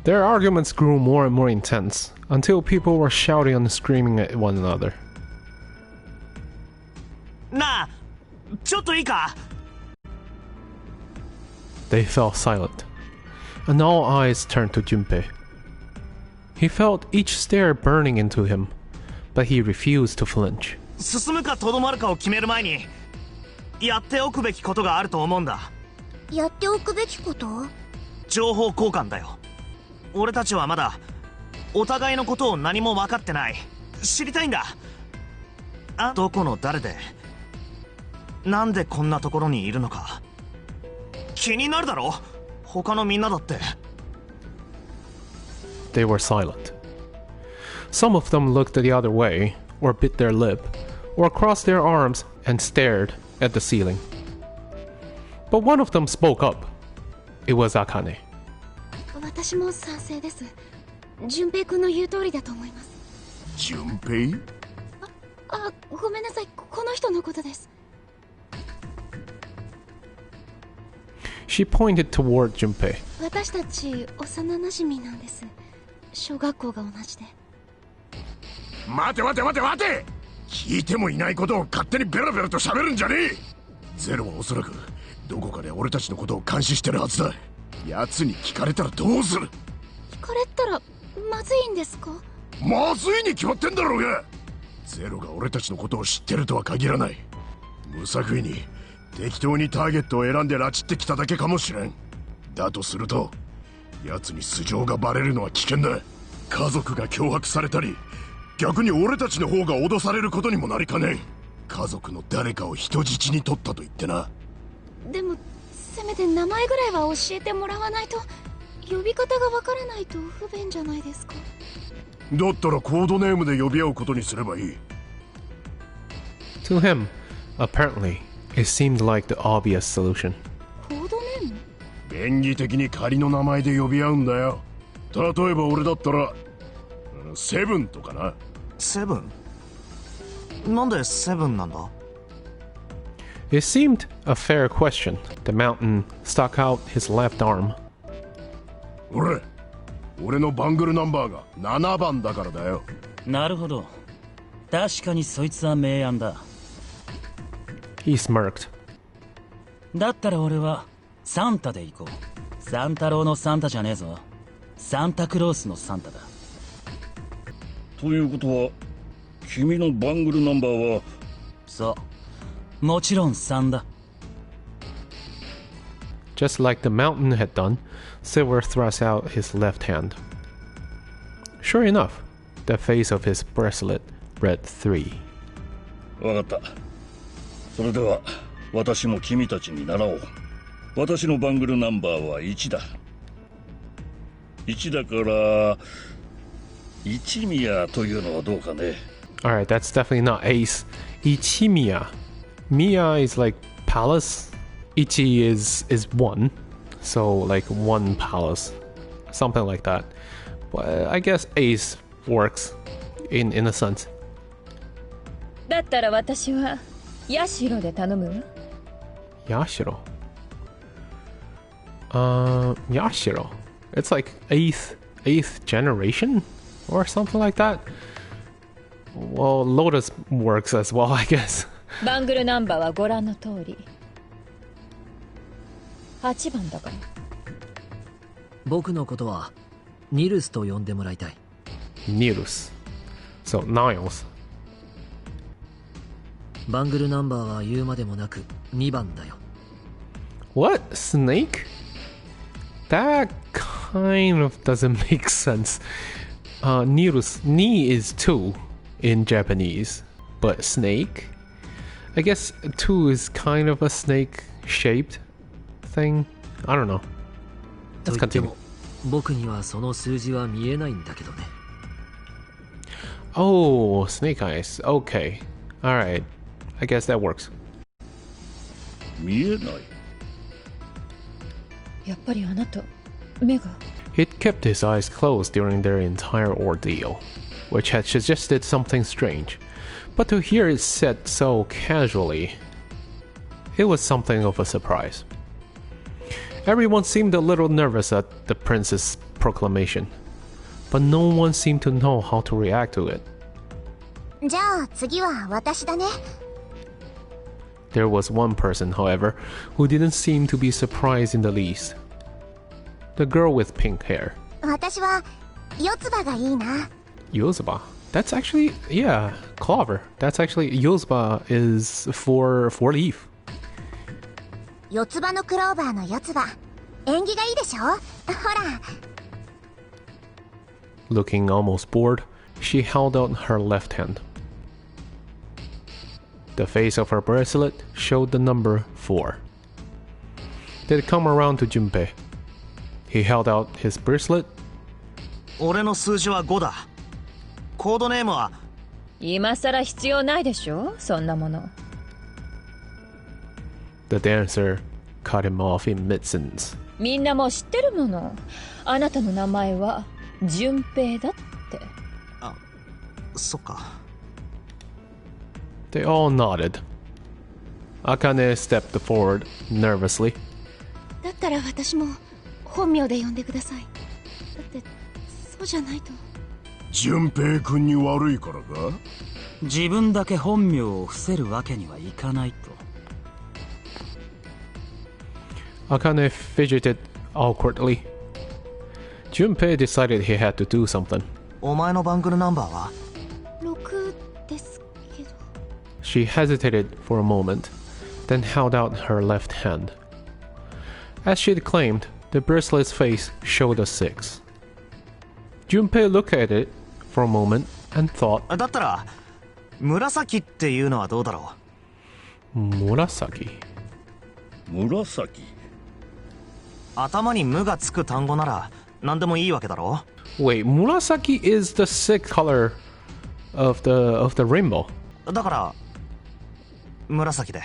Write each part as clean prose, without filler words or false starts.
Their arguments grew more and more intense, until people were shouting and screaming at one another. なあ、ちょっといいか? They fell silent, and all eyes turned to Junpei. He felt each stare burning into him, but he refused to flinch. 進むかとどまるかを決める前に、やっておくべきことがあると思うんだ。やっておくべきこと？情報交換だよ。俺たちはまだお互いのことを何も分かってない。知りたいんだ。どこの誰で、なんでこんなところにいるのか。気になるだろ？他のみんなだって。They were silent. Some of them looked the other way, or bit their lip, or crossed their arms and stared at the ceiling. But one of them spoke up. It was Akane. 私も賛成です。純平君の言う通りだと思います。純平？ごめんなさい。この人のことです。She pointed toward Junpei. 私たち幼馴染なんです。小学校が同じで。待て待て待て待て！聞いてもいないことを勝手にベラベラと喋るんじゃねえ！ゼロはおそらくどこかで俺たちのことを監視してるはずだ。奴に聞かれたらどうする？聞かれたらまずいんですか？まずいに決まってんだろうが！ゼロが俺たちのことを知ってるとは限らない。無作為に適当にターゲットを選んで拉致ってきただけかもしれん。だとすると奴に素性がバレるのは危険だ。家族が脅迫されたり、逆に俺たちの方が脅されることにもなりかねん。家族の誰かを人質に取ったと言ってな。でもせめて名前ぐらいは教えてもらわないと。呼び方がわからないと不便じゃないですか。だったらコードネームで呼び合うことにすればいい。To him, apparently, it seemed like the obvious solution. コードネーム？便宜的に仮の名前で呼び合うんだよ。例えば俺だったらセブンとかな。セブン？なんでセブンなんだ？ It seemed a fair question. The mountain stuck out his left arm. 俺のバングルナンバーが7番だからだよ。なるほど。確かにそいつは明暗だ。He smirked. だったら俺はサンタで行こう。サンタロウのサンタじゃねえぞ。サンタクロースのサンタだ。ということは君のバングルナンバーは？そう、もちろん3だ。Just like the mountain had done, Silver thrust out his left hand. Sure enough, the face of his bracelet read 3. わかった。それでは私も君たちに習おう。私のバングルナンバーは1だ。1だから一宮というのはどうかね。 Alright, that's definitely not ace. Ichimiya. Miya is like palace. Ichi is 1. So like 1 palace. Something like that. But I guess ace works in a sense. だったら私はヤシロで頼むわ。Yashiro. Yashiro. It's like eighth generation or something like that. Well, Lotus works as well, I guess. バングルナンバーはご覧の通り。8番だから。僕のことはニルスと呼んでもらいたい。Nilus. So, Niles. バングルナンバーは言うまでもなく2番だよ。What? Snake? That kind of doesn't make sense. Nilus. Ni is 2 in Japanese. But snake? I guess 2 is kind of a snake-shaped thing. I don't know. Let's continue. 僕にはその数字は見えないんだけどね。Oh, snake eyes. Okay. Alright. I guess that works. 見えない。やっぱりあなた目が。 He'd kept his eyes closed during their entire ordeal, which had suggested something strange. But to hear it said so casually, it was something of a surprise. Everyone seemed a little nervous at the prince's proclamation, but no one seemed to know how to react to it. じゃあ次は私だね。 There was one person, however, who didn't seem to be surprised in the least. The girl with pink hair. 私は四つ葉がいいな。 Yozba. That's actually, yeah, clever. That's actually, Yozba is for leaf. 四つ葉のクローバーの四つ葉。縁起がいいでしょ。ほら。 Looking almost bored, she held out her left hand. The face of her bracelet showed the number 4. They'd come around to Junpei. He held out his bracelet. 俺の数字は5だ。コードネームは。今さら必要ないでしょ、そんなもの。 The dancer cut him off in mid-sentence. みんなもう知ってるもの。あなたの名前は純平だって。あ、そっか。 They all nodded. Akane stepped forward nervously. だったら私も本名で呼んでください。だってそうじゃないと。純平君に悪いからか？自分だけ本名を伏せるわけにはいかないと。 Akane fidgeted awkwardly. Junpei decided he had to do something. お前のバングルナンバーは6ですけど。 She hesitated for a moment, then held out her left hand. As she'd claimed, the bracelet's face showed a 6. Junpei looked at it for a moment and thought, だったら紫っていうのはどうだろう。 Murasaki. 紫。頭に無がつく単語なら何でもいいわけだろ。 Wait, Murasaki is the sixth color of the rainbow. だから紫で。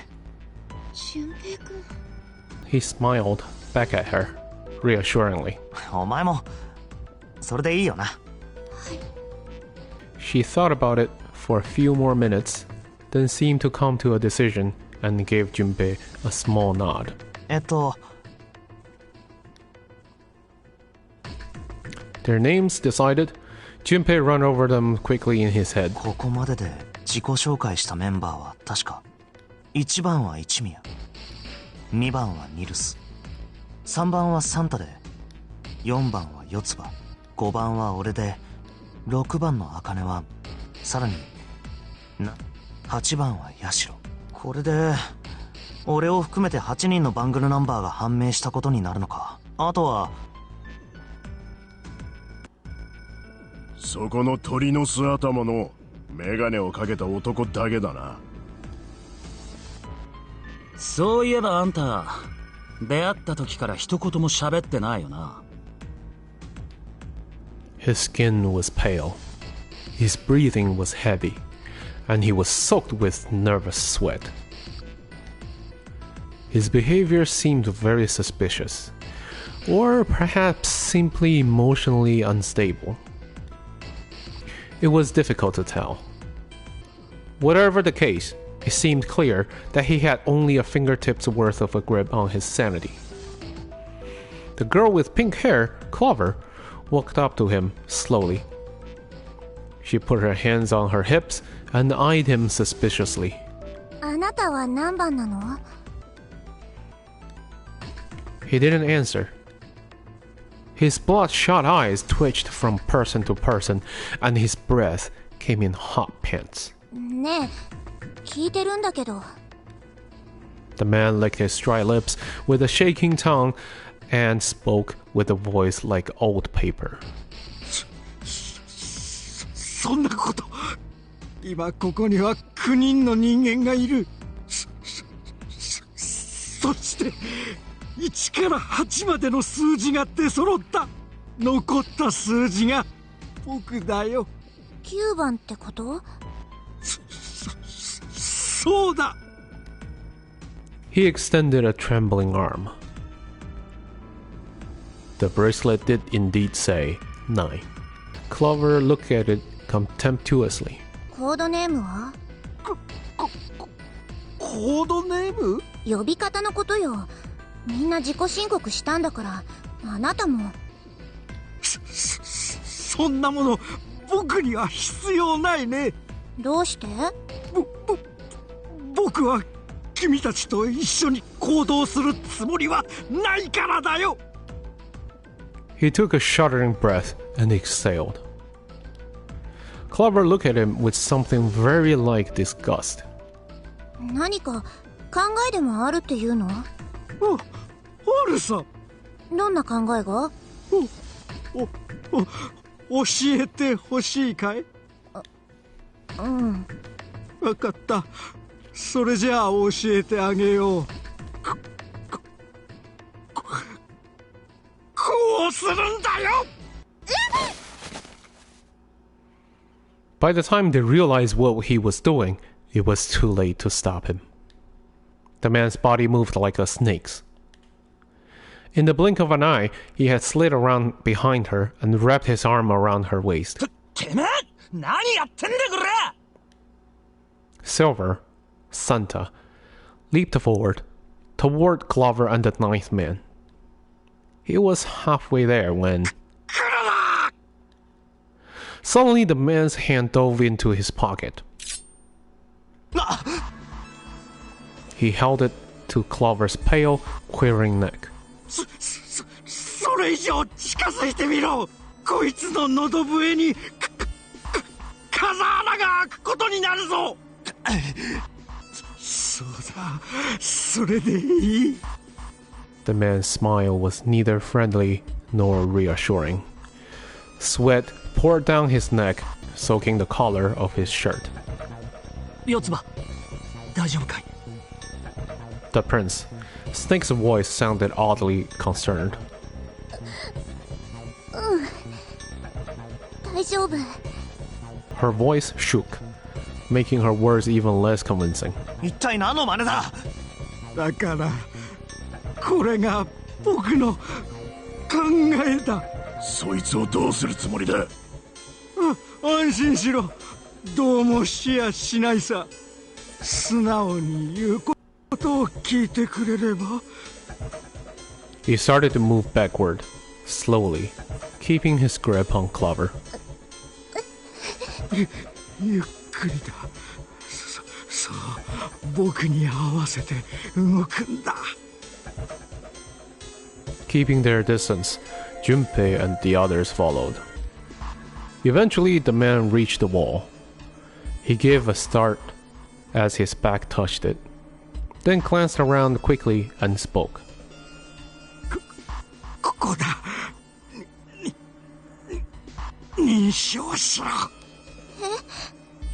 純平君。 He smiled back at her, reassuringly. お前もそれでいいよな。She thought about it for a few more minutes, then seemed to come to a decision and gave Junpei a small nod. Their names decided, Junpei ran over them quickly in his head. ここまでで自己紹介したメンバーは確か1番は一宮、2番はニルス、3番はサンタで、4番は四つ葉、5番は俺で、6番の茜は、さらに8番はヤシロ。これで俺を含めて8人のバングルナンバーが判明したことになるのか。あとはそこの鳥の巣頭のメガネをかけた男だけだな。そういえばあんた、出会った時から一言も喋ってないよな。His skin was pale, his breathing was heavy, and he was soaked with nervous sweat. His behavior seemed very suspicious, or perhaps simply emotionally unstable. It was difficult to tell. Whatever the case, it seemed clear that he had only a fingertip's worth of a grip on his sanity. The girl with pink hair, Clover, walked up to him slowly. She put her hands on her hips and eyed him suspiciously. あなたは何番なの？ He didn't answer. His bloodshot eyes twitched from person to person, and his breath came in hot pants. ねえ、聞いてるんだけど。 The man licked his dry lips with a shaking tongue and spoke with a voice like old paper. そんなこと。今ここには9人の人間がいる。そして1から8までの数字が出揃った。残った数字が僕だよ。9番ってこと？そうだ。 He extended a trembling arm. The bracelet did indeed say 9. Clover looked at it contemptuously. コードネームは？コードネーム？呼び方のことよ。みんな自己申告したんだから、あなたも。そんなもの僕には必要ないね。どうして？僕は君たちと一緒に行動するつもりはないからだよ。 He took a shuddering breath and exhaled. Clover looked at him with something very like disgust. 何か考えでもあるっていうの？あるさ。どんな考えが？教えてほしいかい？うん。わかった。それじゃあ教えてあげよう。こうするんだよ。By the time they realized what he was doing, it was too late to stop him. The man's body moved like a snake's. In the blink of an eye, he had slid around behind her and wrapped his arm around her waist. てめえ何やってんだこれ。 Silver, Santa, leaped forward, toward Clover and the ninth man. He was halfway there when... Suddenly the man's hand dove into his pocket. He held it to Clover's pale, quivering neck. それ以上近づいてみろ。こいつの喉笛に風穴が開くことになるぞ。そうだ、それでいい。 The man's smile was neither friendly nor reassuring. Sweat poured down his neck, soaking the collar of his shirt. 四つ葉、大丈夫かい？ The prince. Snake's voice sounded oddly concerned. 大丈夫。 Her voice shook, making her words even less convincing. 一体何の真似だ。だからこれが僕の考えだ。そいつをどうするつもりだ。安心しろ。どうもしやしないさ。素直に言うことを聞いてくれれば。 He started to move backward, slowly, keeping his grip on Clover. ゆっくりだ。そう、僕に合わせて動くんだ。 Keeping their distance, Junpei and the others followed. Eventually, the man reached the wall. He gave a start as his back touched it, then glanced around quickly and spoke. ここだ。認証しろ。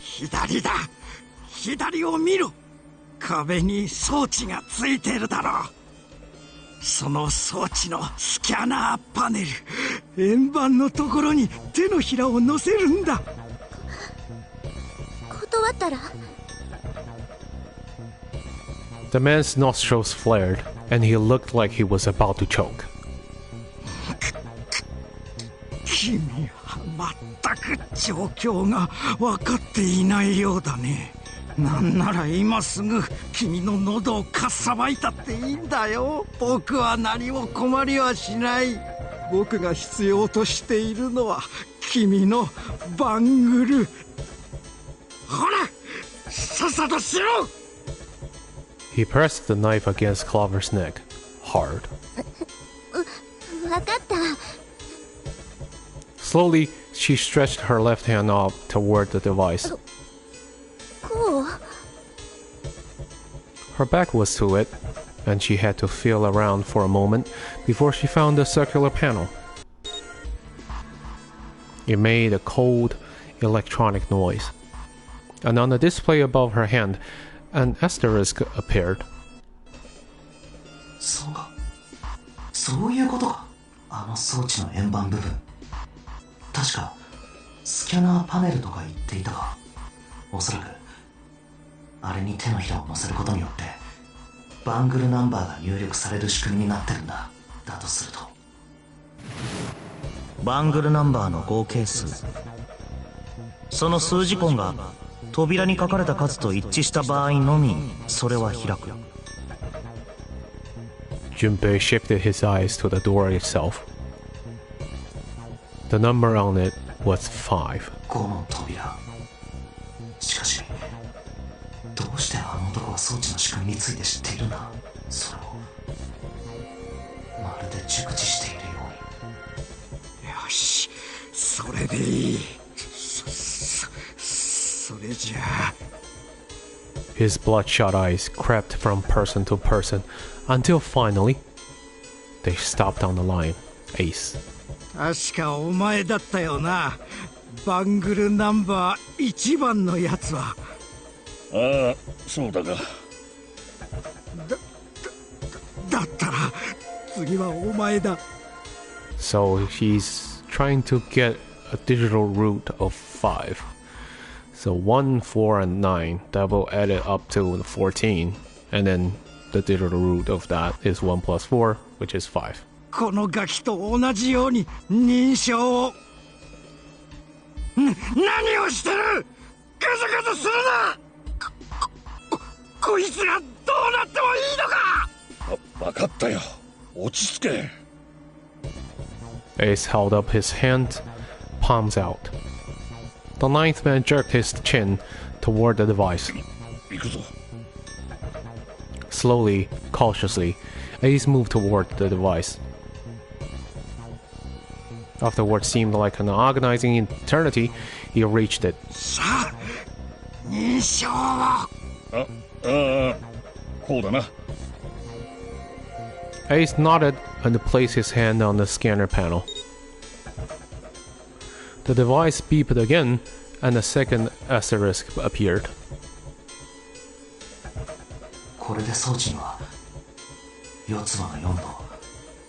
左だ。左を見ろ。壁に装置がついているだろう。その装置のスキャナーパネル、円盤のところに手のひらを乗せるんだ。断ったら？ The man's nostrils flared, and he looked like he was about to choke. 君はまったく状況が分かっていないようだね。なんなら今すぐ君の喉をかっさばいたっていいんだよ。僕は何も困りはしない。僕が必要としているのは君のバングル。ほら、さっさとしろ。 He pressed the knife against Clover's neck, hard. 分かった。 Slowly, she stretched her left hand out toward the device. こう？ Her back was to it, and she had to feel around for a moment before she found the circular panel. It made a cold, electronic noise, and on the display above her hand, an asterisk appeared. そうか。そういうことか。あの装置の円盤部分。確かスキャナーパネルとか言っていたが、おそらくあれに手のひらを乗せることによってバングルナンバーが入力される仕組みになってるんだ。だとするとバングルナンバーの合計数、その数字根が扉に書かれた数と一致した場合のみそれは開く。 Junpei shifted his eyes to the door itself. The number on it was 5. 5の扉。しかし、どうしてあの男は装置の仕組みについて知っているんだ。それをまるで熟知しているように。よし、それでいい。それじゃあ。His bloodshot eyes crept from person to person until finally they stopped on the line. Ace. 確かお前だったよな。バングルナンバー1番のやつは。ああ、そうだが。だったら次はお前だ。 So he's trying to get a digital root of 5. So 1, 4, and 9, that will add it up to 14. And then the digital root of that is 1 plus 4, which is 5. このガキと同じように認証を。何をしてる。ガサガサするな。こいつがどうなってもいいのか。わかったよ。落ち着け。Ace held up his hand, palms out. The 9th man jerked his chin toward the device. 行くぞ。 Slowly, cautiously, Ace moved toward the device. After what seemed like an agonizing eternity, he reached it. さあ、認証を。こうだな。Ace nodded and placed his hand on the scanner panel. The device beeped again, and a second asterisk appeared. これで装置には四つ葉の4と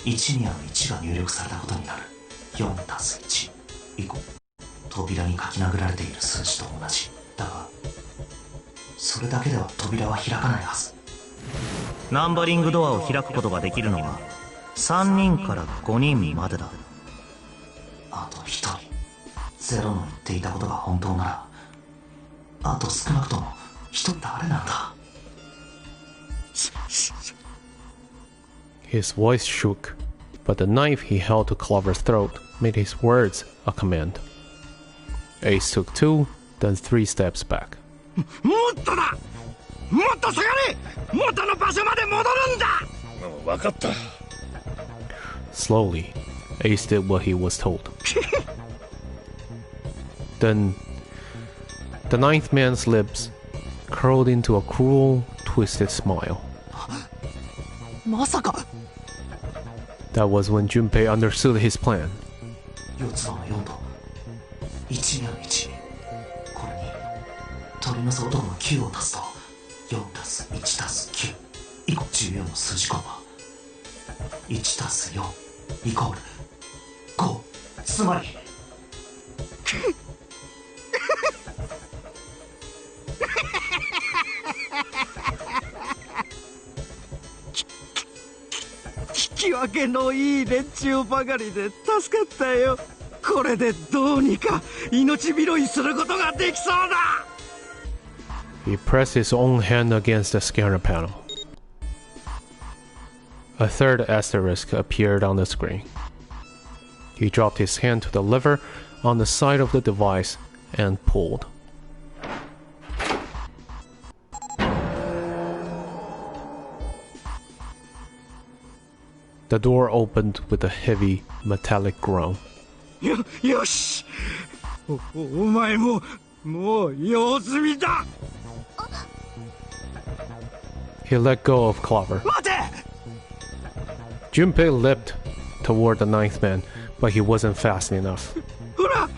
1宮の1が入力されたことになる。4たす1以降、扉に書き殴られている数字と同じ。だがそれだけでは扉は開かないはず。ナンバリングドアを開くことができるのは3人から5人までだ。あと1人。ゼロの言っていたことが本当なら、あと少なくとも1人誰なんだ。His voice shook, but the knife he held to Clover's throat made his words a command. Ace took 2, then 3 steps back. もっとだ。もっと下がれ。元の場所まで戻るんだ。わかった。Slowly, Ace did what he was told. Then, the 9th man's lips curled into a cruel, twisted smile. まさか。 That was when Junpei understood his plan. 四つ葉の4と1宮の1。これに取り除く男の9を足すと4たす1たす9以降14の数字コンマ1たす4イコール5。つまり聞き分けのいい連中ばかりで助かったよ。これでどうにか命拾いすることができそうだ。 He pressed his own hand against the scanner panel. A third asterisk appeared on the screen. He dropped his hand to the lever on the side of the device and pulled. The door opened with a heavy metallic groan. よし。お前も用済みだ。 He let go of Clover. 待て。 Junpei leapt toward the 9th man, but he wasn't fast enough. ほら、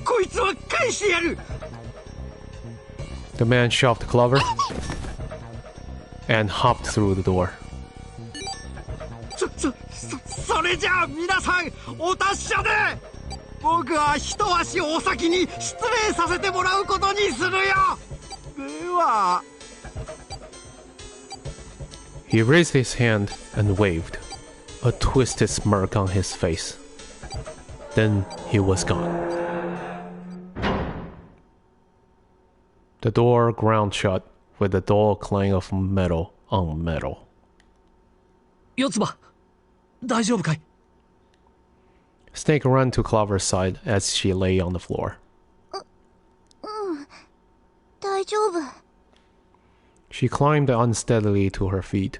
こいつは返してやる。 The man shoved Clover and hopped through the door. それじゃあ皆さんお達者で。僕は一足お先に失礼させてもらうことにするよ。では。 He raised his hand and waved, a twisted smirk on his face. Then he was gone. The door ground shut with a dull clang of metal on metal. 四つ葉、大丈夫かい。Snake ran to Clover's side as she lay on the floor. 大丈夫。 She climbed unsteadily to her feet,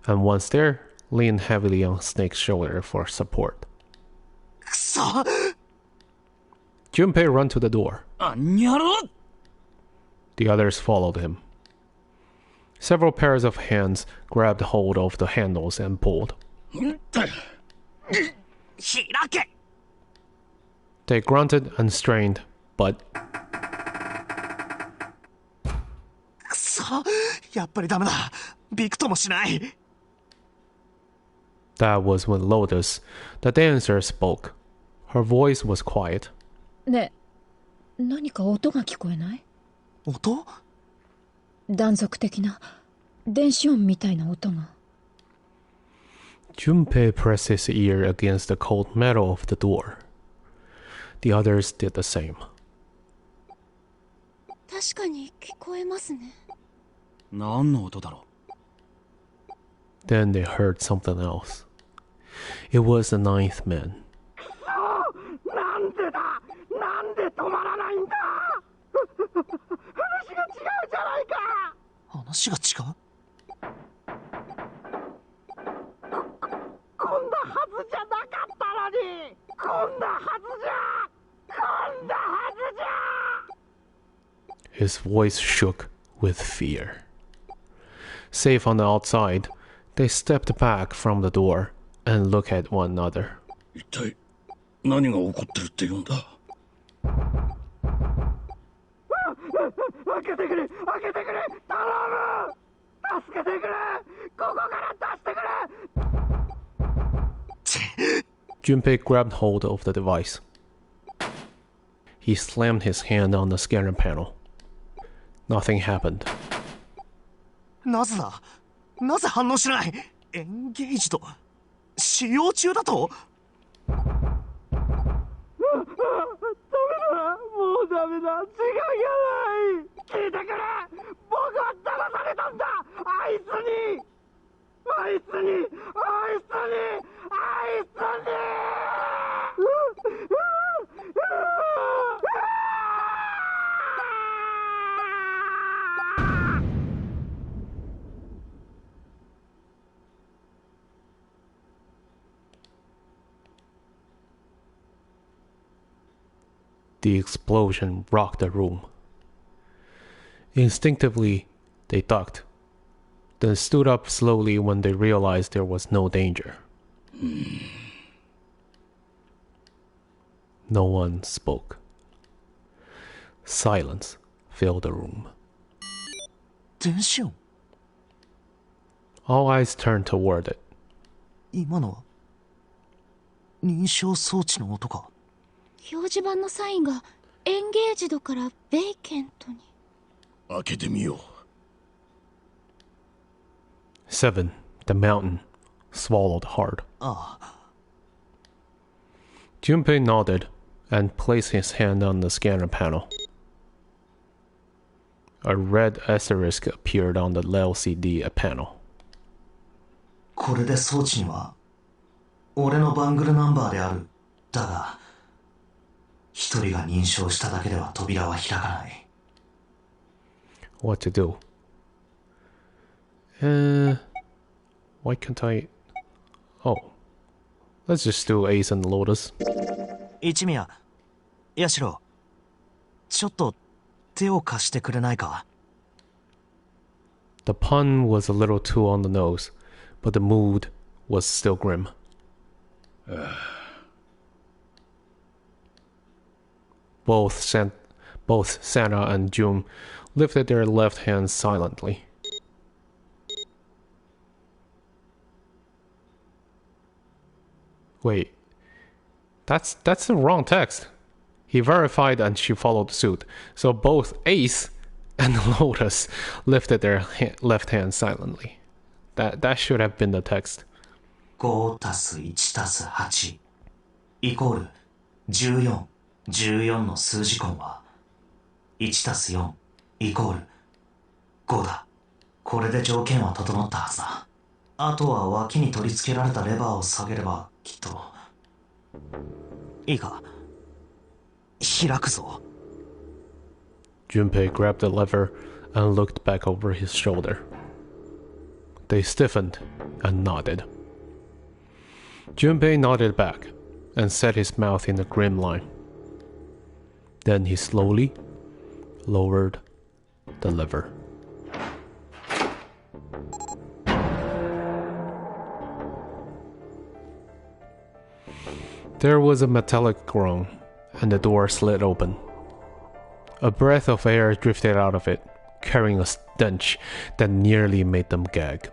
and once there, leaned heavily on Snake's shoulder for support. くそ Junpei ran to the door. あんにゃろ The others followed him. Several pairs of hands grabbed hold of the handles and pulled. 開け They grunted and strained, but くそやっぱりダメだびくともしない that was when Lotus, the dancer, spoke. Her voice was quiet. ねえ、何か音が聞こえない？音断続的な電子音みたいな音が。Junpei pressed his ear against the cold metal of the door. The others did the same. 確かに聞こえますね。何の音だろ Then they heard something else. It was the ninth man. なんでだなんで止まらないんだ話が違うじゃないか話が違うこんなはずじゃなかったのにこんなはずじゃこんなはずじゃ His voice shook with fear. Safe on the outside, they stepped back from the door and looked at one another. 一体何が起こってるって言うんだ。開けてくれ開けてくれ頼む助けてくれここから出してくれ Junpei grabbed hold of the device. He slammed his hand on the scanner panel. Nothing happened. なぜだなぜ反応しないエンゲージド使用中だとダメだもうダメだ時間がない聞いてくれ僕は騙されたんだあいつにあいつにあいつにあいつに The explosion rocked the room. Instinctively, they ducked, then stood up slowly when they realized there was no danger. No one spoke. Silence filled the room. 電子音 All eyes turned toward it. 今のは認証装置の音か表示板のサインがエンゲージドからベイケントに。開けてみよう。7. The mountain swallowed hard. ああ Junpei nodded and placed his hand on the scanner panel. A red asterisk appeared on the LCD panel. これで装置には俺のバングルナンバーであるだが一人が認証しただけでは扉は開かない What to do? Why can't I? Oh, let's just do Ace and Lotus. 一宮ヤシロちょっと手を貸してくれないか The pun was a little too on the nose, but the mood was still grim. Both Santa and June lifted their left hands silently. Wait, that's the wrong text. He verified and she followed suit. So both Ace and Lotus lifted their left hands silently. That should have been the text. 5+1+8 イコール14、14の数字根は 1+4 イコール5だ。これで条件は整ったはずだ。あとは脇に取り付けられたレバーを下げればきっと。いいか、開くぞ。 Junpei grabbed the lever and looked back over his shoulder. They stiffened and nodded. Junpei nodded back and set his mouth in a grim line. Then he slowly lowered the lever. There was a metallic groan, and the door slid open. A breath of air drifted out of it, carrying a stench that nearly made them gag.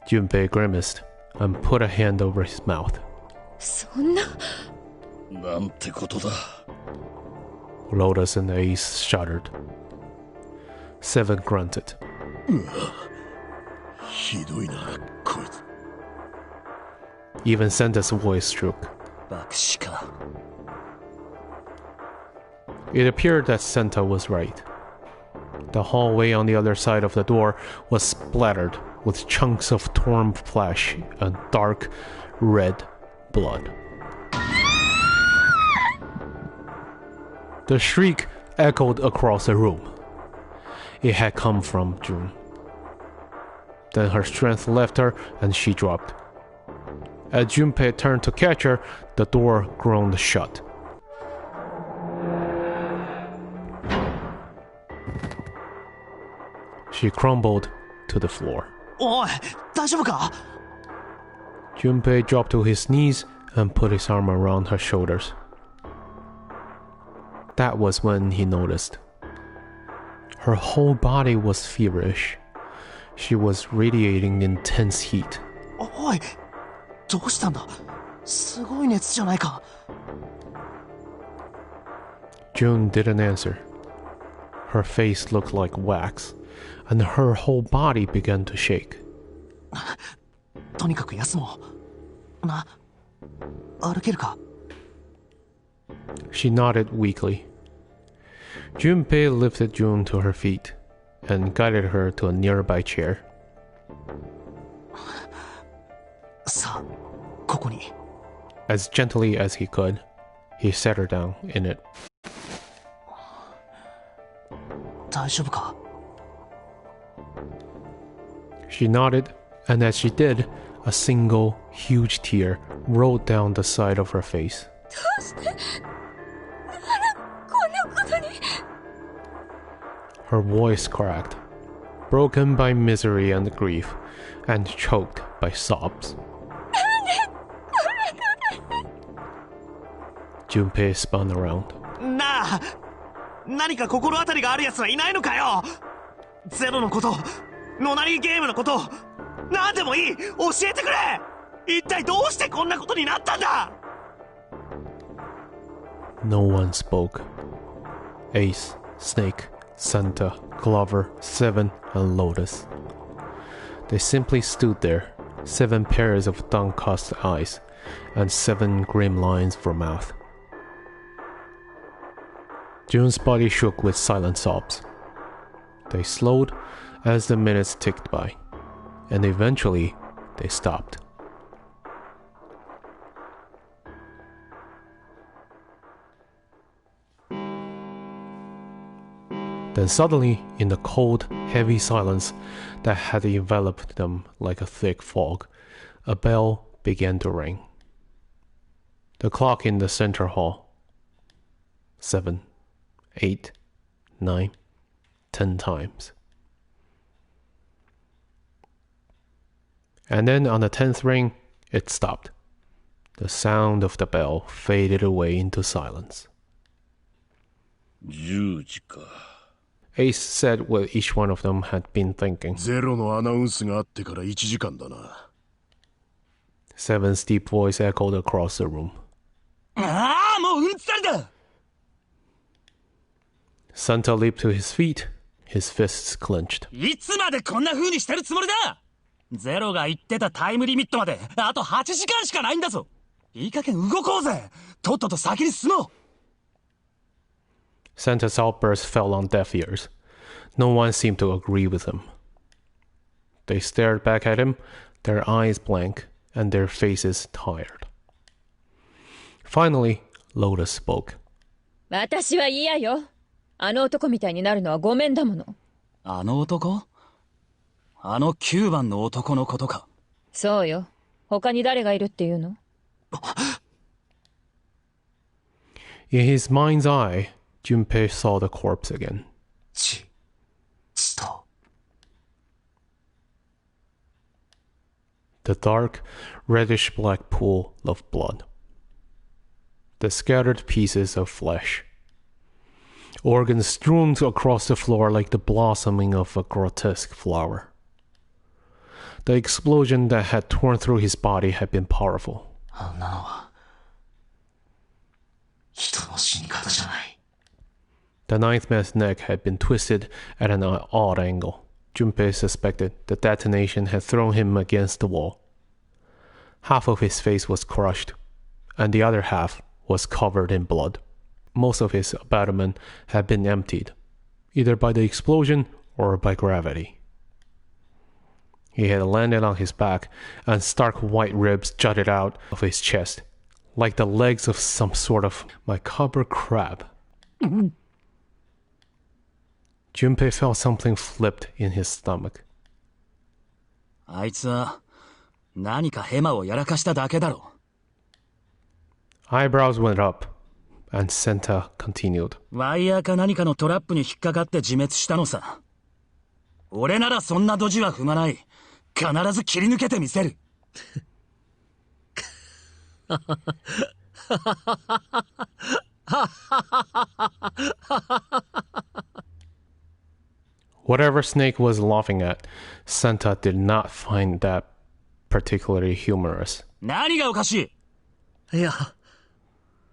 Junpei grimaced and put a hand over his mouth. そんな。なんてことだ。Lotus and Ace shuddered. Seven grunted. ひどいな、こいつ。 Even Santa's voice shook. 爆死か。It appeared that Santa was right. The hallway on the other side of the door was splattered with chunks of torn flesh and dark red blood. The shriek echoed across the room. It had come from June. Then her strength left her and she dropped. As Junpei turned to catch her, the door groaned shut. She crumbled to the floor. おい、大丈夫か？ Junpei dropped to his knees and put his arm around her shoulders. That was when he noticed. Her whole body was feverish. She was radiating intense heat. おい、どうしたんだ？すごい熱じゃないか。 June didn't answer. Her face looked like wax, and her whole body began to shake. とにかく休もう。な、歩けるか？ She nodded weakly. Junpei lifted June to her feet and guided her to a nearby chair. さあ、ここに。 As gently as he could, he set her down in it. 大丈夫か？ She nodded, and as she did, a single huge tear rolled down the side of her face. どうして。こんなことに。 Her voice cracked, broken by misery and grief, and choked by sobs. Junpei spun around. なあ、何か心当たりがある奴はいないのかよ。ゼロのこと、ノナリーゲームのこと、何でもいい、教えてくれ。一体どうしてこんなことになったんだ。 No one spoke. Ace, Snake, Santa, Clover, Seven, and Lotus. They simply stood there, 7 pairs of downcast eyes, and 7 grim lines for mouth. June's body shook with silent sobs. They slowed as the minutes ticked by, and eventually they stopped. Then suddenly, in the cold, heavy silence that had enveloped them like a thick fog, a bell began to ring. The clock in the center hall. 7, 8, 9, 10 times. And then on the 10th ring, it stopped. The sound of the bell faded away into silence. 10時か。 Ace said what each one of them had been thinking. ゼロのアナウンスがあってから1時間だな。 Seven's deep voice echoed across the room. ああ、もううんざりだ。 Santa leaped to his feet, his fists clenched. いつまでこんな風にしてるつもりだ。ゼロが言ってたタイムリミットまであと8時間しかないんだぞ。いい加減動こうぜ。とっとと先に進もう。 Santa's outburst fell on deaf ears. No one seemed to agree with him. They stared back at him, their eyes blank and their faces tired. Finally, Lotus spoke. 私は嫌よ。あの男みたいになるのはごめんだもの。あの男？あの9番の男のことか。そうよ。他に誰がいるっていうの？ In his mind's eye, Junpei saw the corpse again. 血と The dark, reddish-black pool of blood. The scattered pieces of flesh. Organs strewn across the floor like the blossoming of a grotesque flower. The explosion that had torn through his body had been powerful. あんなのは人の死に方じゃない。 The ninth man's neck had been twisted at an odd angle. Junpei suspected the detonation had thrown him against the wall. Half of his face was crushed, and the other half was covered in blood. Most of his abdomen had been emptied, either by the explosion or by gravity. He had landed on his back, and stark white ribs jutted out of his chest, like the legs of some sort of macabre crab. Junpei felt something flipped in his stomach. あいつは何かヘマをやらかしただけだろ。Eyebrows went up, and Senta continued. ワイヤーか何かのトラップに引っかかって自滅したのさ。俺ならそんなドジは踏まない。必ず切り抜けてみせる。Whatever Snake was laughing at, Senta did not find that particularly humorous. 何がおかしい？いや、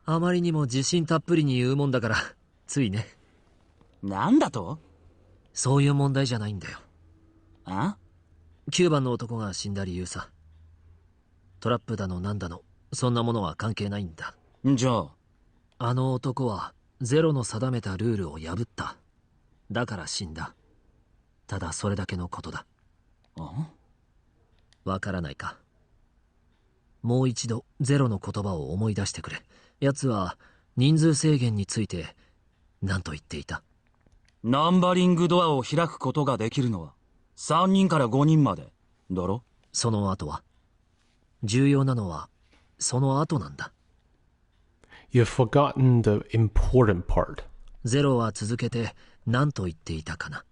あまりにも自信たっぷりに言うもんだから、ついね。なんだと？そういう問題じゃないんだよ。あ？9番の男が死んだ理由さ。トラップだのなんだの、そんなものは関係ないんだ。じゃあ。あの男はゼロの定めたルールを破った。だから死んだ。ただそれだけのことだ。わからないか。もう一度ゼロの言葉を思い出してくれ。奴は人数制限について何と言っていた？ナンバリングドアを開くことができるのは3人から5人までだろ？その後は？重要なのはその後なんだ。You've forgotten the important part. ゼロは続けて何と言っていたかな。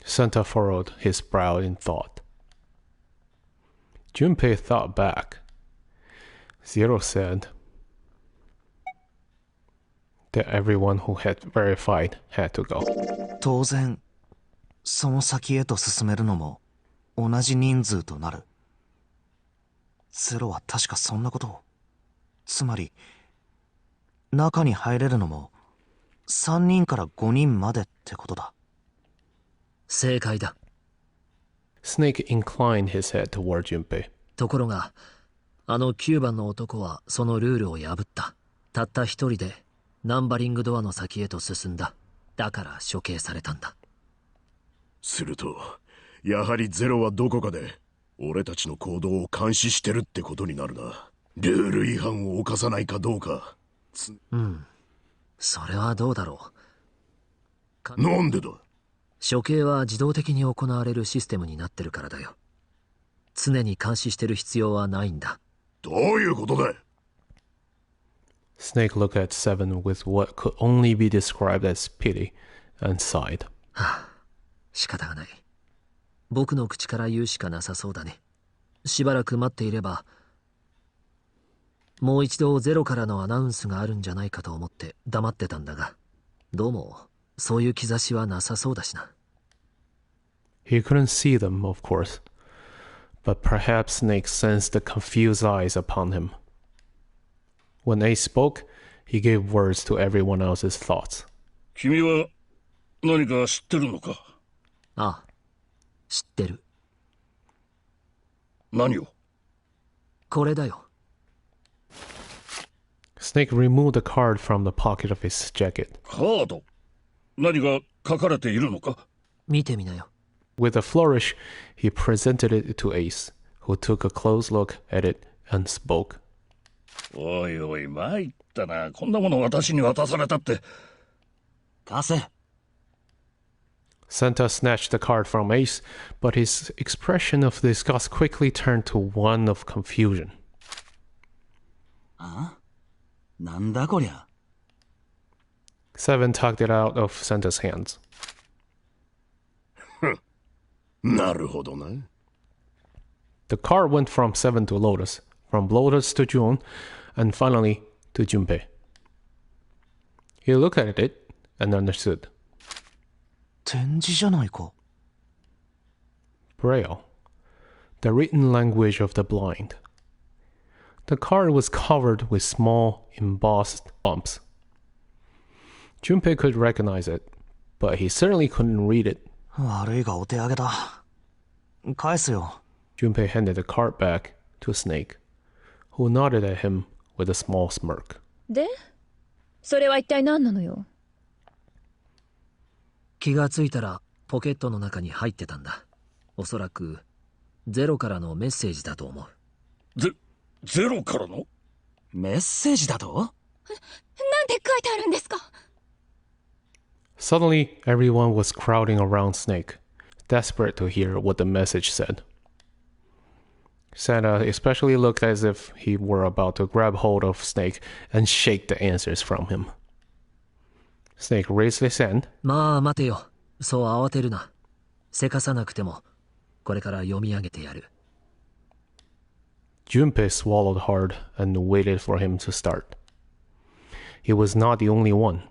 Senta furrowed his brow in thought. Junpei thought back. Zero said that everyone who had verified had to go. 当然その先へと進めるのも同じ人数となる。ゼロは確かそんなことを。つまり中に入れるのも3人から5人までってことだ。正解だ。Snake inclined his head toward Junpei. ところが、あの9番の男はそのルールを破った。たった一人でナンバリングドアの先へと進んだ。だから処刑されたんだ。すると、やはりゼロはどこかで俺たちの行動を監視してるってことになるな。ルール違反を犯さないかどうか。それはどうだろう。なんでだ？処刑は自動的に行われるシステムになってるからだよ。常に監視してる必要はないんだ。どういうことだ？ Snake looked at Seven with what could only be described as pity and sighed. 仕方がない。僕の口から言うしかなさそうだね。しばらく待っていれば、もう一度ゼロからのアナウンスがあるんじゃないかと思って黙ってたんだが、どうもそういう兆しはなさそうだしな。He couldn't see them, of course, but perhaps Snake sensed the confused eyes upon him. When Ace spoke, he gave words to everyone else's thoughts. 君は何か知ってるのか？ああ、知ってる。何を？これだよ。Snake removed the card from the pocket of his jacket. カード？何が書かれているのか？見てみなよ。With a flourish, he presented it to Ace, who took a close look at it and spoke. おいおい、参ったな。こんなもの私に渡されたって。貸せ。Santa snatched the card from Ace, but his expression of disgust quickly turned to one of confusion. あ？なんだこりゃ。Seven tugged it out of Santa's hands. なるほどな。The card went from Seven to Lotus, from Lotus to June, and finally to Junpei. He looked at it and understood. 展示じゃないか。Braille, the written language of the blind. The card was covered with small, embossed bumps. Junpei could recognize it, but he certainly couldn't read it. 悪いがお手上げだ。返すよ。Junpei handed the card back to Snake, who nodded at him with a small smirk. で、それは一体何なのよ。気がついたらポケットの中に入ってたんだ。おそらくゼロからのメッセージだと思う。ゼロからの？メッセージだと？なんて書いてあるんですか？ Suddenly, everyone was crowding around Snake, desperate to hear what the message said. Santa especially looked as if he were about to grab hold of Snake and shake the answers from him. Snake raised his hand. まあ待てよ。そう慌てるな。せかさなくても、これから読み上げてやる。Junpei swallowed hard and waited for him to start. He was not the only one.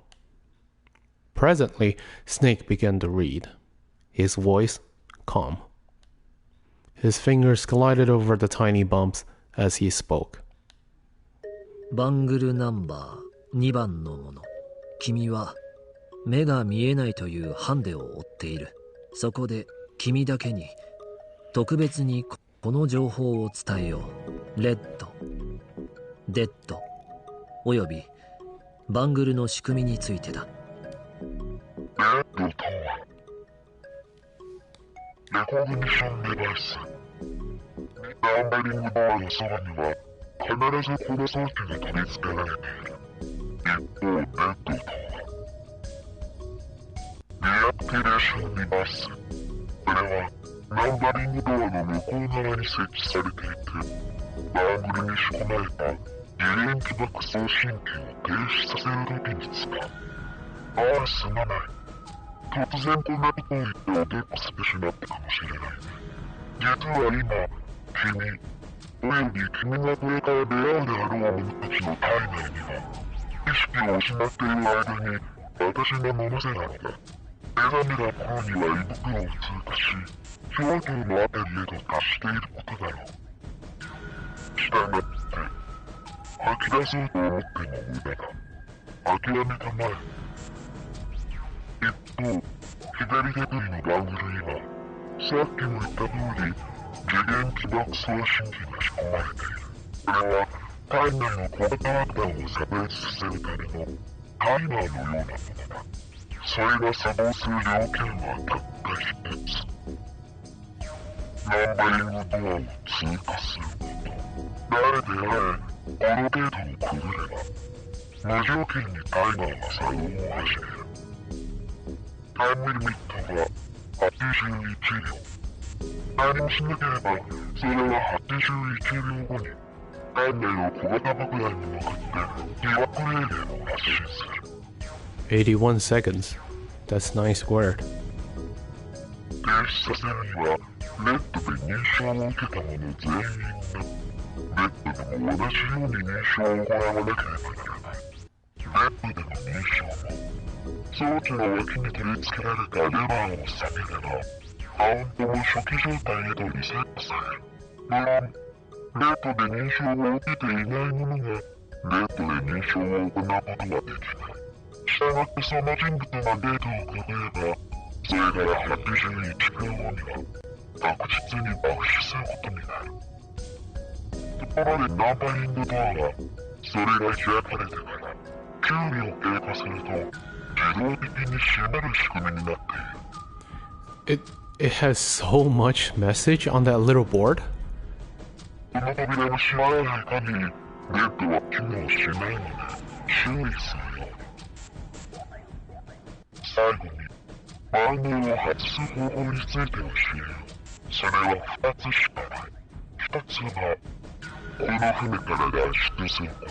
Presently, Snake began to read, his voice calm. His fingers glided over the tiny bumps as he spoke. バングルナンバー2番のもの。君は目が見えないというハンデを負っている。そこで君だけに特別にこの情報を伝えよう。レッド、デッド、およびバングルの仕組みについてだ。レッドとはレコグニションデバイス。ナンバリングドアのそばには必ずこの装置が取り付けられている。一方、レッドとはリアクティベーションデバイス。これはナンバリングドアの向こう側に設置されていて、バングルに仕込まれた二連起爆送信機を停止させるときに使う。ああ、すまない。突然こんなことを言っておでこせてしまったかもしれないね。実は今、君、および君がこれから出会うであろう者たちの体内には、意識を失っている間に私が飲ませたのだ。目覚めた頃には胃袋を通過し、胸腔のあたりへと達していることだろう。したがって、吐き出そうと思っても無駄だ。諦めたまえ。一方、左手首のバングルには、さっきも言った通り、次元起爆送信機が仕込まれている。これは、体内の小型爆弾を炸裂させるためのタイマーのようなものだ。それが作動する条件はたった一つ。ナンバリングドアを通過すること。誰であれ、この程度をくぐれば、無条件にタイマーが作動を始める。タイムリミットは81秒。何もしなければ、それは81秒後に、体内の小型爆弾に向かって疑惑命令を発信する。81 seconds. That's nine squared. 停止させるには、レッドで認証を受けた者全員が、レッドでも同じように認証を行わなければならない。レッドでの認証も、装置の脇に取り付けられたレバーを下げれば、カウントも初期状態へとリセットされる。無論、レッドで認証を受けていない者が、レッドで認証を行うことはできない。したがってその人物がデータをくぐれば、それから81秒後には、確実に爆死することになる。ところでナンバリングドアは、それが開かれてから9秒経過すると、自動的に閉める仕組みになっている。It has so much message on that little board. この扉が閉まらない限り、レッドは機能しないので注意するよ。最後にバンドルを外す方法について教える。それは2つしかない。1つはこの船から脱出すること。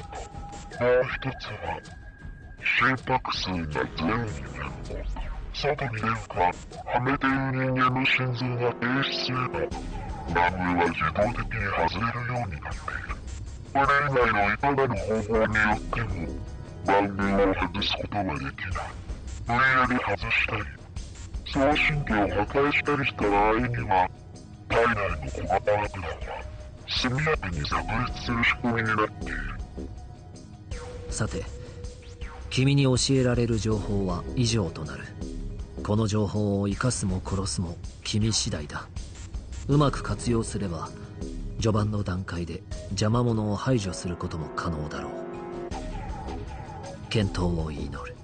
もう1つは心拍数がゼロになること。外に出るかはめている人間の心臓が停止すればバングルは自動的に外れるようになっている。これ以外のいかなる方法によってもバングルを外すことはできない。無理やり外したり送信機を破壊したりした場合には体内の小型爆弾は速やかに炸裂する仕組みになっている。さて、君に教えられる情報は以上となる。この情報を生かすも殺すも君次第だ。うまく活用すれば序盤の段階で邪魔者を排除することも可能だろう。健闘を祈る。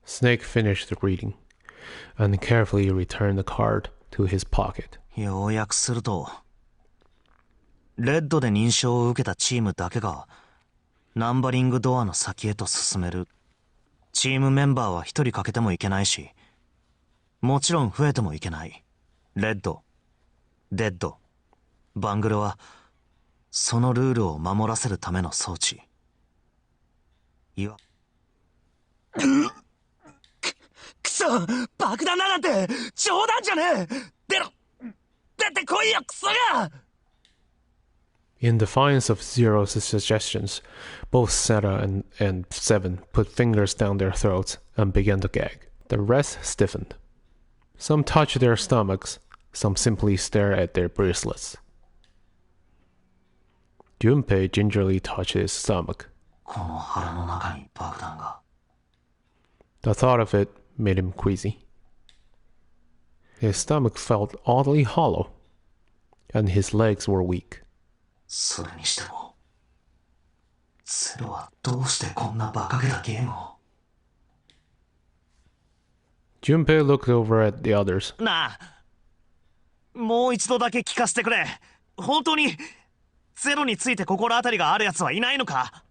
Snake finished reading and carefully returned the card to his pocket. 要約すると、レッドで認証を受けたチームだけがナンバリングドアの先へと進める。チームメンバーは一人欠けてもいけないし、もちろん増えてもいけない。レッド、デッド、バングルはそのルールを守らせるための装置。くそ、爆弾なんて冗談じゃねえ。出てこいよ、クソが。In defiance of Zero's suggestions, both Sarah and Seven put fingers down their throats and began to gag. The rest stiffened. Some touched their stomachs, some simply stared at their bracelets. Junpei gingerly touched his stomach. この腹の中に爆弾が。The thought of it made him queasy. His stomach felt oddly hollow, and his legs were weak. それにしても、ゼロはどうしてこんな馬鹿げたゲームを。Junpei looked over at the others. なあ、もう一度だけ聞かせてくれ。本当にゼロについて心当たりがある奴はいないのか。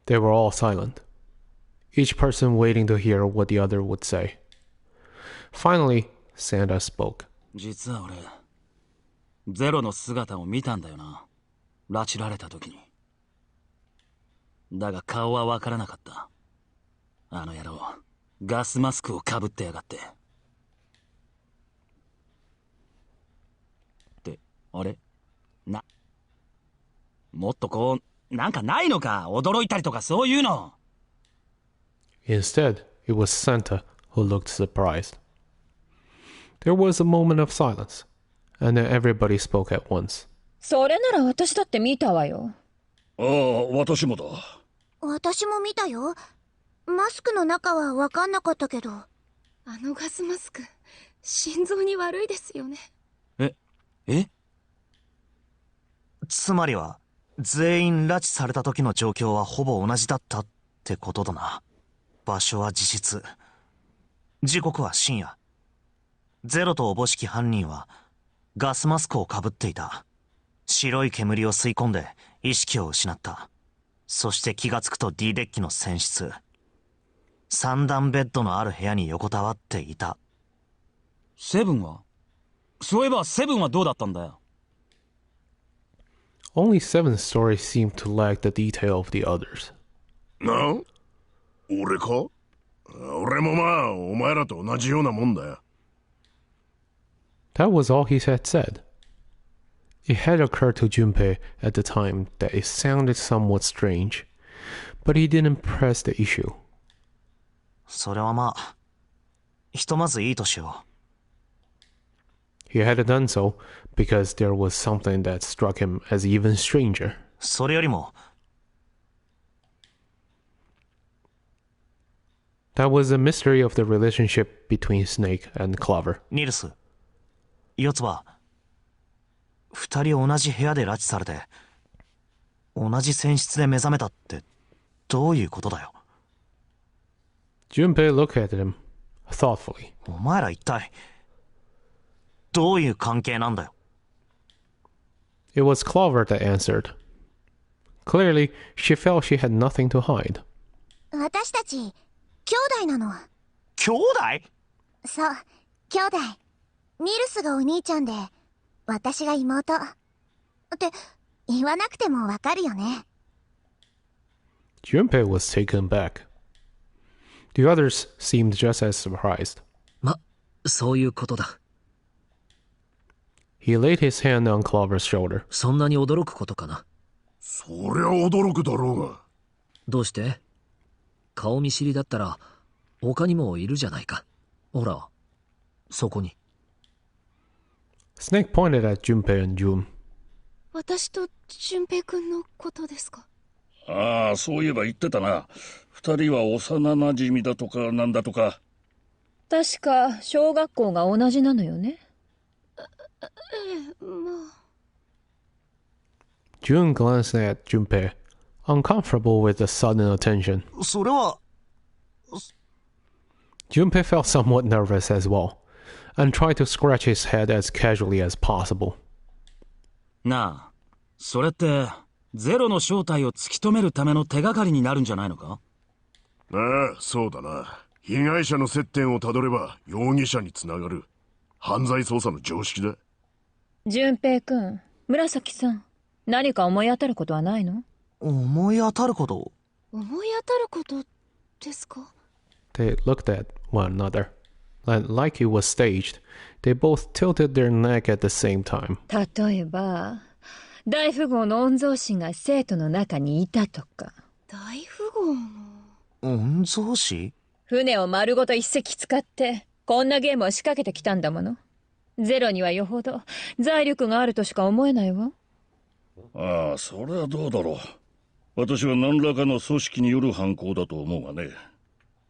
They were all silent, each person waiting to hear what the other would say. Finally, Santa spoke. 実は俺、ゼロの姿を見たんだよな。拉致られた時に。だが顔はわからなかった。あの野郎、ガスマスクをかぶってやがって。ってあれもっとこうなんかないのか、驚いたりとかそういうの。Instead, it was Santa who looked surprised. There was a moment of silence, and then everybody spoke at once. それなら私だって見たわよ。ああ、私もだ。私も見たよ。マスクの中は分かんなかったけど。あのガスマスク、心臓に悪いですよね。えつまりは、全員拉致された時の状況はほぼ同じだったってことだな。場所は自室。時刻は深夜。ゼロとおぼしき犯人は、ガスマスクをかぶっていた。白い煙を吸い込んで意識を失った。そして気がつくと D デッキの船室。三段ベッドのある部屋に横たわっていた。セブンは？そういえばセブンはどうだったんだよ。Only Seven's story seemed to lack the detail of the others. な？俺か？俺もまあ、お前らと同じようなもんだよ。That was all he had said. It had occurred to Junpei at the time that it sounded somewhat strange, but he didn't press the issue. それはまあ、ひとまずいいとしよう。He had done so because there was something that struck him as even stranger. それよりも、That was the mystery of the relationship between Snake and Clover. ニルス、四つ葉、二人同じ部屋で拉致されて、同じ船室で目覚めたってどういうことだよ。Junpei looked at him, thoughtfully. お前ら一体どういう関係なんだよ。 It was Clover that answered. Clearly, she felt she had nothing to hide. 私たち兄弟なの。兄弟？そう、兄弟。ニルスがお兄ちゃんで私が妹って言わなくてもわかるよね。 Junpei was taken back. The others seemed just as surprised. そういうことだ。He laid his hand on Clover's shoulder. そんなに驚くことかな。そりゃ驚くだろうが。どうして？顔見知りだったら他にもいるじゃないか。ほら、そこに。Snake pointed at Junpei and Jun. 私と俊平くんのことですか？ああ、そういえば言ってたな。二人は幼馴染だとかなんだとか。確か小学校が同じなのよね。Jun glanced at Junpei, uncomfortable with the sudden attention. それは Junpei felt somewhat nervous as well, and tried to scratch his head as casually as possible. なあ、それってゼロの正体を突き止めるための手がかりになるんじゃないのか？ああ、そうだな。被害者の接点をたどれば容疑者につながる。犯罪捜査の常識だ。淳平くん、紫さん、何か思い当たることはないの？思い当たること？思い当たることですか？ They looked at one another, and like it was staged, they both tilted their neck at the same time. 例えば、大富豪の御曹司が生徒の中にいたとか。大富豪の御曹司？船を丸ごと一隻使ってこんなゲームを仕掛けてきたんだもの。ゼロにはよほど財力があるとしか思えないわ。ああ、それはどうだろう。私は何らかの組織による犯行だと思うがね。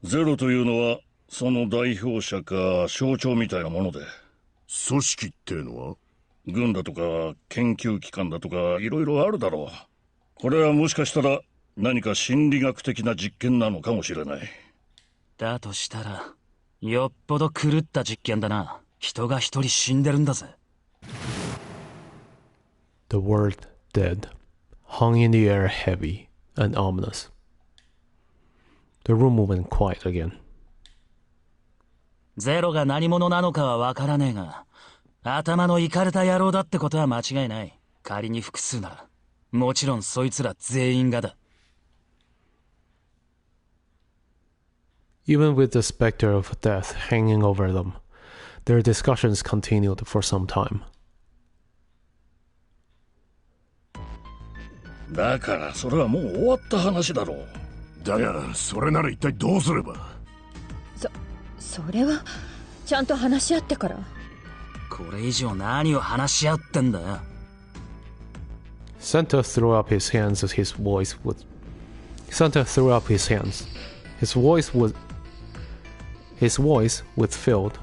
ゼロというのはその代表者か象徴みたいなもので。組織っていうのは？軍だとか研究機関だとかいろいろあるだろう。これはもしかしたら何か心理学的な実験なのかもしれない。だとしたらよっぽど狂った実験だな。人が一人死んでるんだぜ。 The word dead hung in the air heavy and ominous. The room went quiet again. ゼロが何者なのかはわからねえが、頭のイカれた野郎だってことは間違いない。仮に複数なら、もちろんそいつら全員がだ。Even with the specter of death hanging over them, their discussions continued for some time. だからそれはもう終わった話だろう。だがそれなら一体どうすれば？それはちゃんと話し合ってから。これ以上何を話し合ってんだよ。Santa threw up his hands as his voice was... Santa threw up his hands. His voice was filled...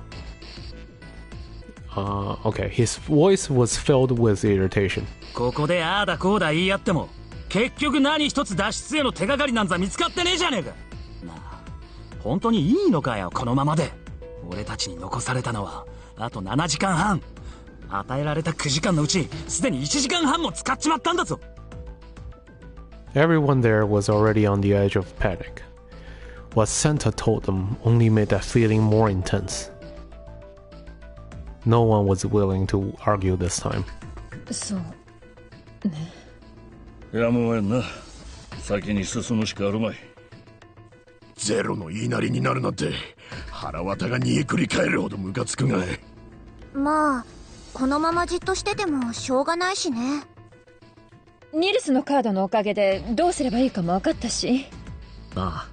his voice was filled with irritation. ここでああだこうだ言い合っても、結局何一つ脱出への手がかりなんざ見つかってねえじゃねえか。なあ、本当にいいのかよ、このままで。俺たちに残されたのはあと7時間半。与えられた9時間のうちすでに1時間半も使っちまったんだぞ。 Everyone there was already on the edge of panic. What Santa told them only made that feeling more intense. No one was willing to argue this time. そうね。やむをえんな。先に進むしかあるまい。ゼロの言いなりになるなんて腹渡が煮えくり返るほどムカつくが。まあこのままじっとしててもしょうがないしね。ニルスのカードのおかげでどうすればいいかも分かったし。ああ、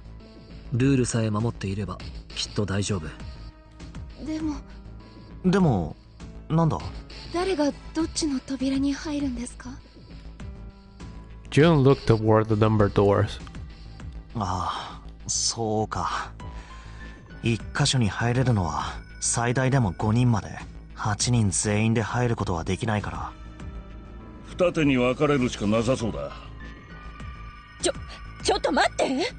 ルールさえ守っていればきっと大丈夫。でもなんだ？誰がどっちの扉に入るんですか？ June looked toward the numbered doors. ああ、そうか。一箇所に入れるのは最大でも5人まで。8人全員で入ることはできないから。二手に分かれるしかなさそうだ。ちょっと待って。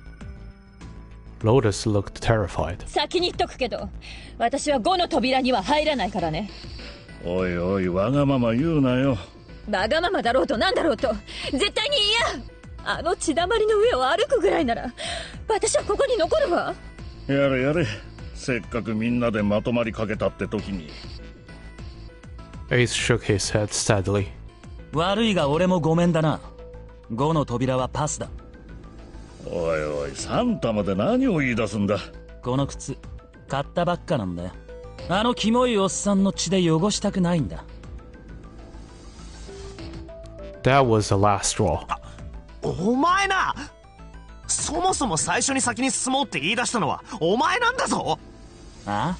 Lotus looked terrified. 先に言っとくけど、私は5の扉には入らないからね。おいおい、わがまま言うなよ。わがままだろうとなんだろうと、絶対に嫌。あの血だまりの上を歩くぐらいなら、私はここに残るわ。やれやれ、せっかくみんなでまとまりかけたって時に。Ace shook his head sadly. 悪いが俺もごめんだな。5の扉はパスだ。おいおい、サンタまで何を言い出すんだ。この靴買ったばっかなんだよ。あのキモいおっさんの血で汚したくないんだ。That was the last straw. お前な、そもそも最初に先に進もうって言い出したのはお前なんだぞ。あ？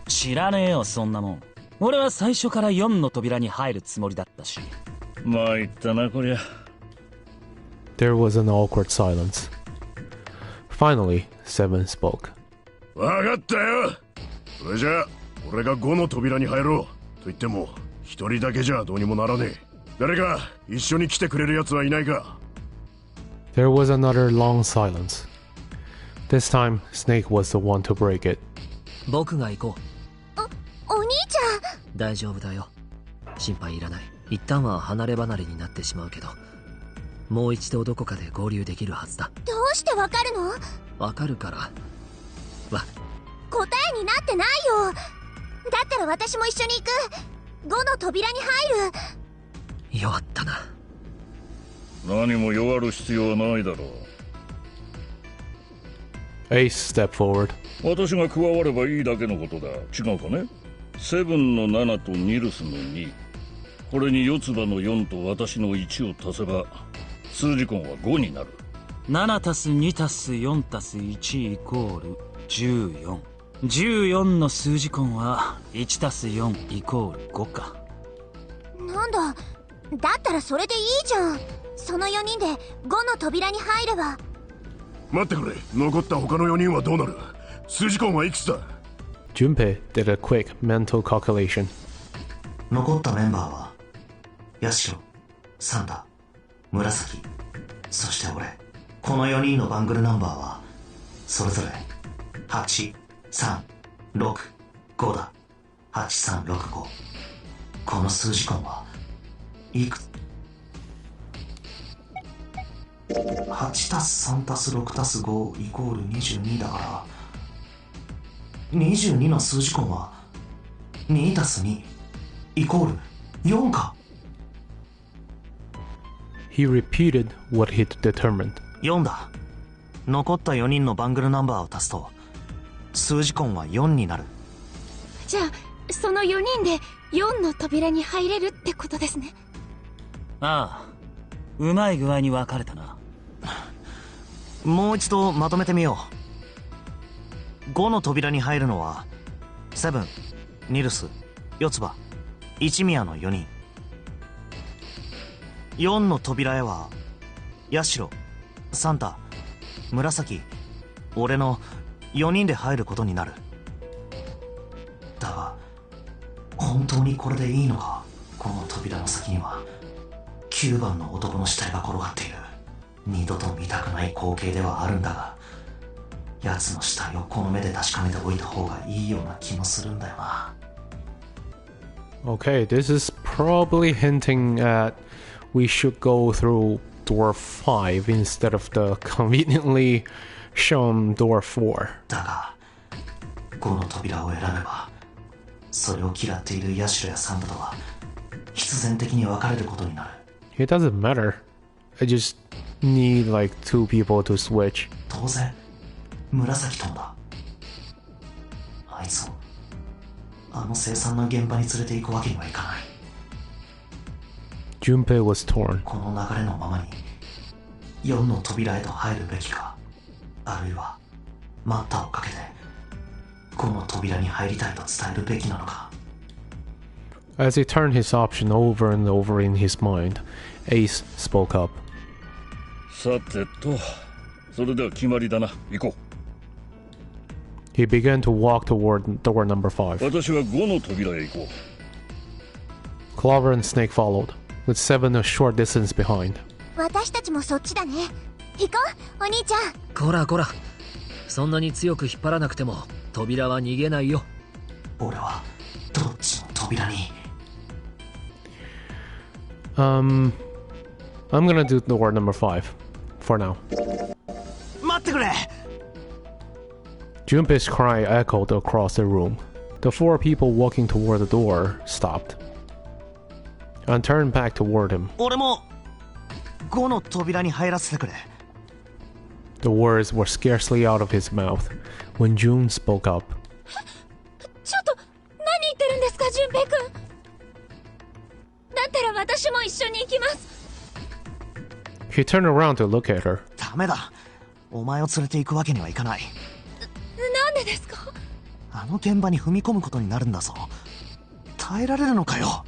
知らねえよそんなもん。俺は最初から4の扉に入るつもりだったし。参ったなこりゃ。There was an awkward silence. Finally, Seven spoke. わかったよ。それじゃあ俺が5の扉に入ろうと言っても一人だけじゃどうにもならねえ。誰か一緒に来てくれるやつはいないか。 There was another long silence. This time, Snake was the one to break it. 僕が行こう。お兄ちゃん。大丈夫だよ。心配いらない。一旦は離れ離れになってしまうけど、もう一度どこかで合流できるはずだ。どうしてわかるの？わかるから。答えになってないよ。だったら私も一緒に行く。5の扉に入る。弱ったな。何も弱る必要はないだろう。 Ace stepped forward. 私が加わればいいだけのことだ。違うかね。セブンの7とニルスの2、これに四つ葉の4と私の1を足せば数字根は5になる。7たす2たす4たす1イコール14。14の数字根は1たす4イコール5か。なんだ、だったらそれでいいじゃん。その4人で5の扉に入れば。待ってくれ。残った他の4人はどうなる？数字根はいくつだ？ Junpei did a quick mental calculation. 残ったメンバーはヤシロ、サンタ、紫、そして俺。この4人のバングルナンバーはそれぞれ8、3、6、5だ。8、3、6、5。この数字根はいくつ？ 8 たす3たす6たす5イコール22だから、22の数字根は2たす2イコール4か。He repeated what he'd determined. 4だ。残った4人のバングルナンバーを足すと数字根は4になる。じゃあその4人で4の扉に入れるってことですね。ああ、うまい具合に分かれたな。もう一度まとめてみよう。5の扉に入るのはセブン、ニルス、四つ葉、一宮の4人。4の扉へはヤシロ、サンタ、紫、俺の4人で入ることになる。だが本当にこれでいいのか。この扉の先には9番の男の死体が転がっている。二度と見たくない光景ではあるんだが、奴の死体をこの目で確かめておいた方がいいような気もするんだよな。 Okay, this is probably hinting at we should go through door 5 instead of the conveniently shown door 4. だがこの扉を選べばそれを嫌っているヤシロやサンタとは必然的に別れることになる。 It doesn't matter. I just need like 2 people to switch. 当然紫ともだ。あいつをあの凄惨な現場に連れて行くわけにはいかない。 Junpei was torn. この流れのままに4の扉へと入るべきか、あるいは待ったをかけて5の扉に入りたいと伝えるべきなのか。 As he turned his option over and over in his mind, Ace spoke up. さてと、それでは決まりだな。行こう。 He began to walk toward door number 5. 私は5の扉へ行こう。 Clover and Snake followed, with Seven a short distance behind. 私たちもそっちだね。行こう、お兄ちゃん。こらこら、そんなに強く引っ張らなくても扉は逃げないよ。俺はどっちの扉に。I'm gonna do door number 5 for now. 待ってくれ。 Junpei's cry echoed across the room. The 4 people walking toward the door stopped and turned back toward him. 俺も5の扉に入らせてくれ。 The words were scarcely out of his mouth when June spoke up. ちょっと何言ってるんですか、純平君。だったら私も一緒に行きます。 He turned around to look at her. ダメだ。お前を連れて行くわけにはいかない。なんでですか。あの現場に踏み込むことになるんだぞ。耐えられるのかよ。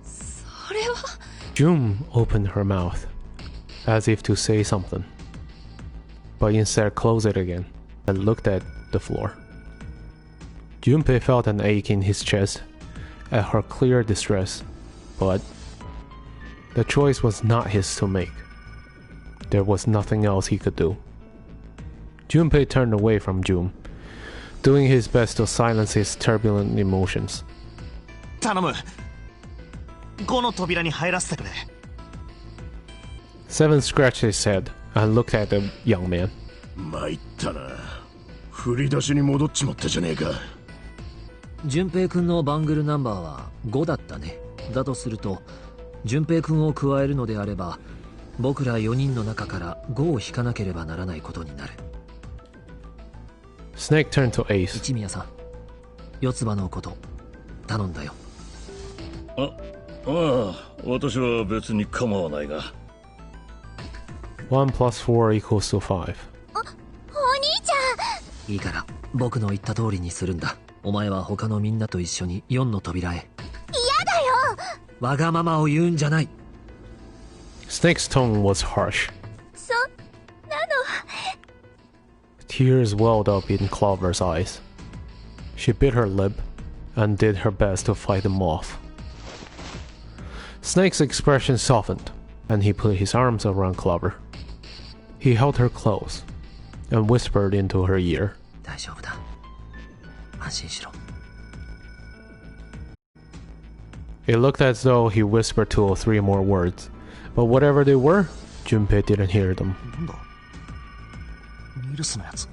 それは。 June opened her mouth as if to say something, but instead closed it again and looked at the floor. Junpei felt an ache in his chest at her clear distress, but the choice was not his to make. There was nothing else he could do. Junpei turned away from June, doing his best to silence his turbulent emotions. 頼む。5の扉に入らせてくれ。 Seven scratched his head and looked at the young man. 参ったな。振り出しに戻っちまったじゃねえか。純平君のバングルナンバーは5だったね。だとすると純平君を加えるのであれば僕ら4人の中から5を引かなければならないことになる。 Snake turned to Ace. 一宮さん、四つ葉のこと頼んだよ。ああ、私は別に構わないが。1 plus 4 equals to 5. お兄ちゃん。いいから僕の言った通りにするんだ。お前は他のみんなと一緒に4の扉へ。嫌だよ。わがままを言うんじゃない。 Snake's tone was harsh. そんなの。 Tears welled up in Clover's eyes. She bit her lip and did her best to fight them off. Snake's expression softened, and he put his arms around Clover. He held her close and whispered into her ear. 大丈夫だ。安心しろ。 It looked as though he whispered 2 or 3 more words, but whatever they were, Junpei didn't hear them. なんだ。ニルスのやつ。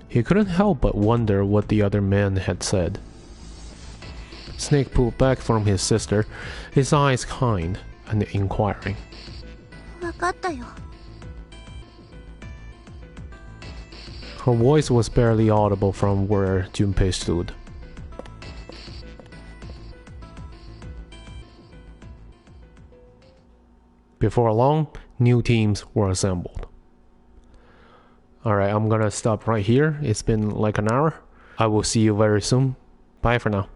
He couldn't help but wonder what the other man had said. Snake pulled back from his sister, his eyes kind and inquiring. わかったよ。 Her voice was barely audible from where Junpei stood. Before long, new teams were assembled. Alright, I'm gonna stop right here. It's been like an hour. I will see you very soon. Bye for now.